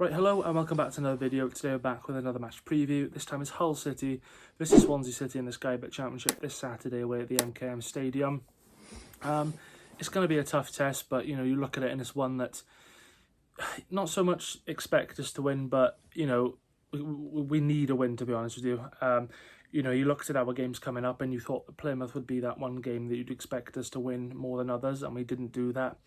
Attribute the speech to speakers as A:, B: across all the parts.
A: Right, hello and welcome back to another video. Today we're back with another match preview. This time it's Hull City versus Swansea City in the Sky Bet Championship this Saturday away at the MKM Stadium. It's going to be a tough test, but you look at it and it's one that not so much expect us to win, but we need a win, to be honest with you. You looked at our games coming up and you thought that Plymouth would be that one game that you'd expect us to win more than others, and we didn't do that.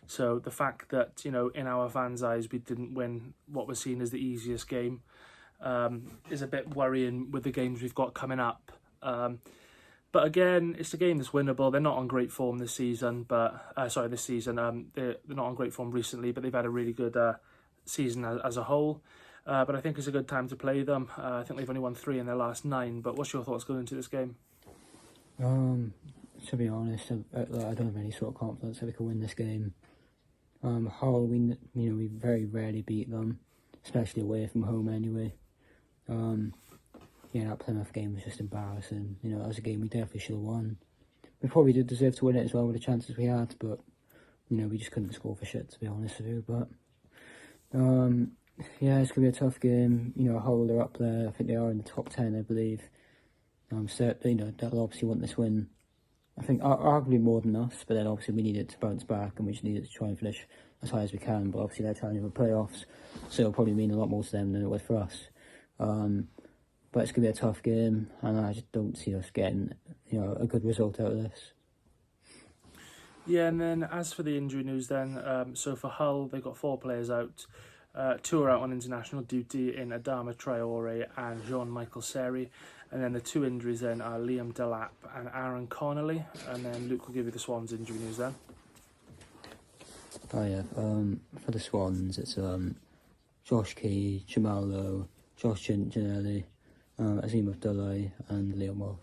A: So the fact that, in our fans' eyes, we didn't win what was seen as the easiest game is a bit worrying with the games we've got coming up. But again, it's a game that's winnable. They're not on great form this season, they're not on great form recently, but they've had a really good season as a whole. But I think it's a good time to play them. I think they've only won 3 in their last 9. But what's your thoughts going into this game?
B: To be honest, I don't have any sort of confidence that we can win this game. Hull, we very rarely beat them, especially away from home anyway. That Plymouth game was just embarrassing. That was a game we definitely should have won. We probably did deserve to win it as well with the chances we had, but, we just couldn't score for shit, to be honest with you. But, it's going to be a tough game. Hull are up there. I think they are in the top 10, I believe. So, they'll obviously want this win. I think arguably more than us, but then obviously we needed to bounce back and we just needed to try and finish as high as we can. But obviously they're challenging for playoffs, so it'll probably mean a lot more to them than it would for us. But it's going to be a tough game, and I just don't see us getting a good result out of this.
A: Yeah, and then as for the injury news then, so for Hull, they've got 4 players out. 2 are out on international duty in Adama Traore and Jean-Michael Seri. And then the 2 injuries then are Liam Delap and Aaron Connolly. And then Luke will give you the Swans injury news then.
B: For the Swans, it's Josh Key, Jamal Lowe, Josh Gianelli, Azim Abdullah and Liam Walsh.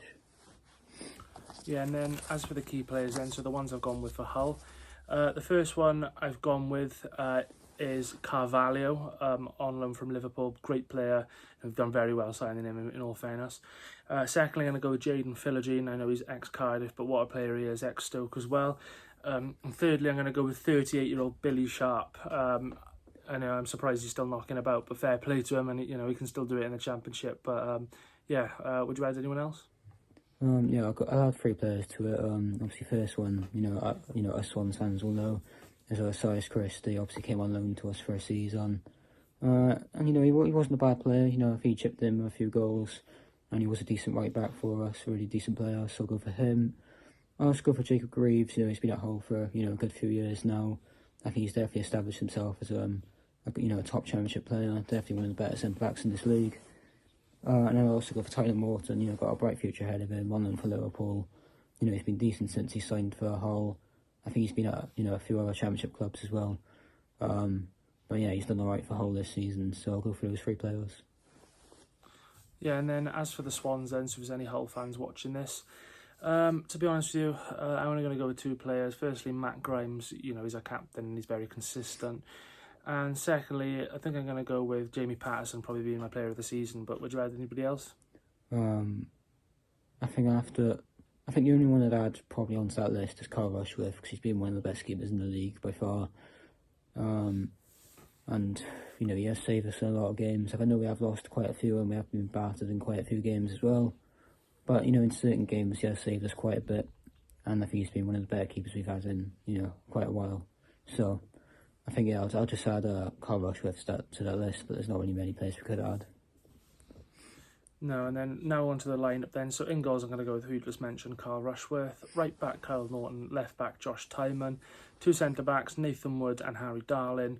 B: Yeah,
A: and then as for the key players then, so the ones I've gone with for Hull, the first one I've gone with is Carvalho, on loan from Liverpool. Great player. I've done very well signing him, in all fairness. Secondly, I'm going to go with Jayden Philogene. I know he's ex-Cardiff, but what a player he is, ex-Stoke as well. And thirdly, I'm going to go with 38-year-old Billy Sharp. I know I'm surprised he's still knocking about, but fair play to him, and he can still do it in the Championship. But would you add anyone else?
B: I'll add 3 players to it. Obviously, first one, us Swans fans will know, is Cyrus Christie. Obviously came on loan to us for a season. And he wasn't a bad player. If he chipped in a few goals, and he was a decent right back for us, a really decent player, so I'll go for him. I'll also go for Jacob Greaves. He's been at Hull for a good few years now. I think he's definitely established himself as a top Championship player, definitely one of the better centre backs in this league. And I'll also go for Tyler Morton. Got a bright future ahead of him, on loan for Liverpool. He's been decent since he signed for Hull. I think he's been at a few other Championship clubs as well. But yeah, he's done alright for Hull this season, so I'll go for those 3 players.
A: Yeah, and then as for the Swans then, so if there's any Hull fans watching this, to be honest with you, I'm only going to go with 2 players. Firstly, Matt Grimes, he's our captain and he's very consistent. And secondly, I think I'm going to go with Jamie Patterson, probably being my player of the season. But would you add anybody else?
B: I think the only one I'd add probably onto that list is Carl Rushworth, because he's been one of the best keepers in the league by far. And he has saved us in a lot of games. I know we have lost quite a few and we have been battered in quite a few games as well. But in certain games he has saved us quite a bit, and I think he's been one of the better keepers we've had in quite a while. So I think I'll just add Carl Rushworth to that list, but there's not really many players we could add.
A: No, and then now onto the lineup then. So in goals I'm going to go with who you just mentioned, Carl Rushworth. Right back Kyle Norton, left back Josh Tyman. 2 centre backs Nathan Wood and Harry Darlin.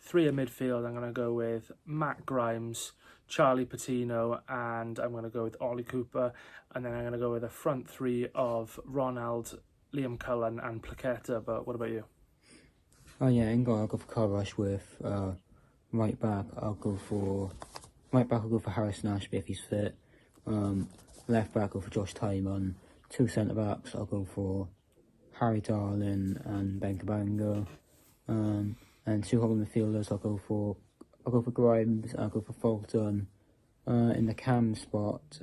A: 3 in midfield I'm going to go with Matt Grimes, Charlie Patino, and I'm going to go with Ollie Cooper. And then I'm going to go with a front 3 of Ronald, Liam Cullen and Plaqueta. But what about you?
B: In goal I'll go for Carl Rushworth. Right back I'll go for Harrison Ashby if he's fit. Left back I'll go for Josh Tyman. 2 centre backs I'll go for Harry Darlin and Ben Cabango. And 2 holding midfielders I'll go for Grimes. I'll go for Fulton. In the cam spot,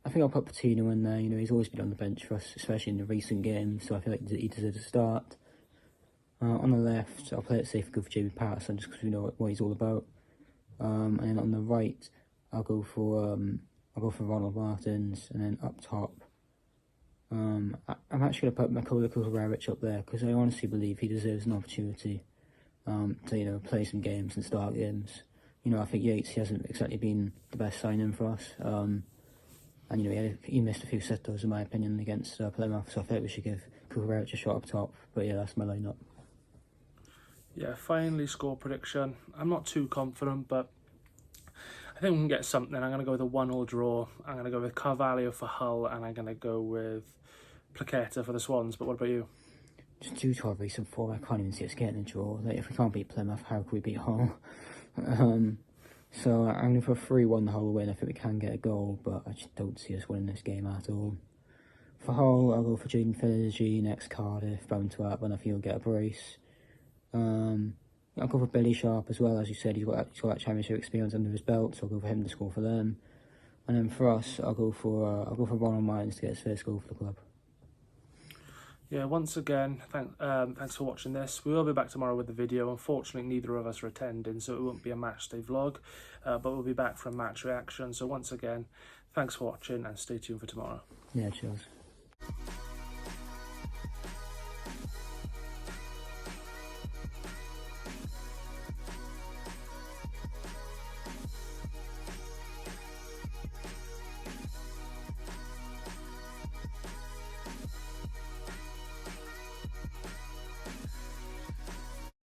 B: I think I'll put Patino in there. He's always been on the bench for us, especially in the recent games, so I feel like he deserves a start. On the left, I'll play it safe, go for Jamie Patterson, just because we know what he's all about. And then on the right, I'll go for Ronald Martins, and then up top, I'm actually going to put Makola Kuharevich up there, because I honestly believe he deserves an opportunity to, play some games and start games. I think Yates, he hasn't exactly been the best signing for us. And, he missed a few sitters, in my opinion, against Plymouth, so I think we should give Kuharevich a shot up top. But yeah, that's my lineup.
A: Yeah, finally score prediction. I'm not too confident, but I think we can get something. I'm going to go with a 1-1 draw. I'm going to go with Carvalho for Hull, and I'm going to go with Plaqueta for the Swans. But what about you?
B: Just due to our recent form, I can't even see us getting a draw. Like, if we can't beat Plymouth, how can we beat Hull? So I'm going for a 3-1 the Hull win. I think we can get a goal, but I just don't see us winning this game at all. For Hull, I'll go for Jaden Philligy, next Cardiff, bound to happen. I think he'll get a brace. I'll go for Billy Sharp as well. As you said, he's got that championship experience under his belt, so I'll go for him to score for them. And then for us, I'll go for Ronald Martins to get his first goal for the club.
A: Yeah, once again, thanks for watching this. We will be back tomorrow with the video. Unfortunately, neither of us are attending, so it won't be a match day vlog, but we'll be back for a match reaction. So once again, thanks for watching, and stay tuned for tomorrow.
B: Yeah, cheers.